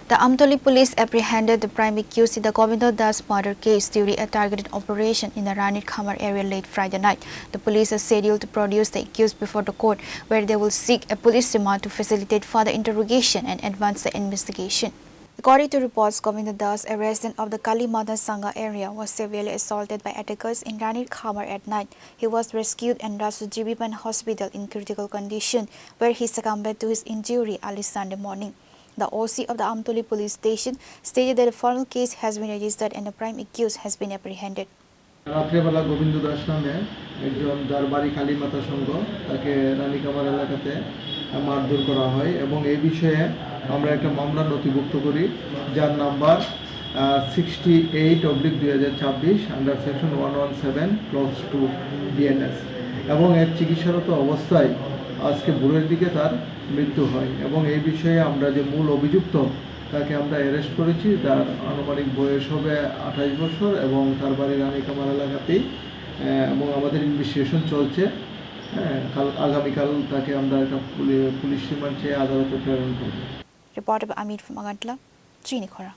The Amtoli police apprehended the prime accused in the Govindo Das murder case during a targeted operation in the Ranit Khamar area late Friday night. The police are scheduled to produce the accused before the court, where they will seek a police remand to facilitate further interrogation and advance the investigation. According to reports, Govindo Das, a resident of the Kalimata Sangha area, was severely assaulted by attackers in Ranit Khamar at night. He was rescued and rushed to Jibiban Hospital in critical condition, where he succumbed to his injury early Sunday morning. The OC of the Amtoli police station stated that a formal case has been registered and the prime accused has been apprehended. রাত্রেবেলা গোবিন্দ দাস নামে একজন যার বাড়ি কালীমাতা সংঘ তাকে রানী কামার এলাকাতে মারধর করা হয় এবং এই বিষয়ে আমরা একটা মামলা নথিভুক্ত করি যার number 68/2026 under section 117 clause 2 BNS এবং এর চিকিৎসারত অবস্থায় আজকে ভোরের দিকে তার মৃত্যু হয় এবং এই বিষয়ে আমরা যে মূল অভিযুক্ত তাকে আমরা অ্যারেস্ট করেছি। তার আনুমানিক বয়স হবে 28 বছর এবং তার বাড়ি রানী কামার এলাকাতেই এবং আমাদের ইনভেস্টিগেশন চলছে। আগামীকাল তাকে আমরা একটা পুলিশ রিমান্ড চেয়ে আদালতে প্রেরণ করব। Reporter Amir from Agantla, Chini Khora.